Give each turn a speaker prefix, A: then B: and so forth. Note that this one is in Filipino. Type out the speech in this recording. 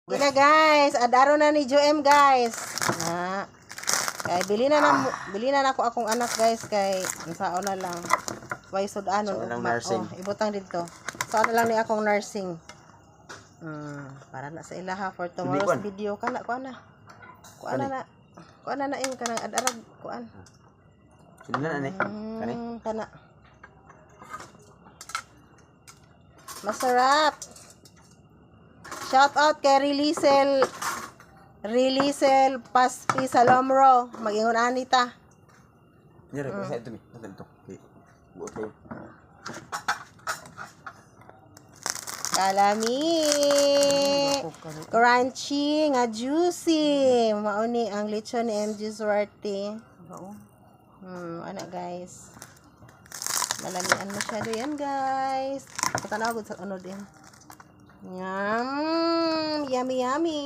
A: Kina guys, adaro na ni Joem guys. Na. Kay bili na nako akong anak guys kay sao na lang. Way sudanon
B: so, nursing.
A: ibutang dito. So ano lang ni akong nursing. Para na sa ilaha for tomorrow's video kana kuan na. Kuan na ing kanang adarag kuan.
B: Sino na ni? Kani?
A: Kana. Masarap. Shout out kay Rilisel Paspi Salomro. Mag-ingon anita.
B: Nyari ko sa ito mi. Ito. Buot kayo.
A: Kalami. Crunchy nga juicy. Mauni ang lechon ni MG Swerte. Ano guys. Malamian masyado yan guys. Patanaw gud sa ano din. Yum! Yummy, yummy!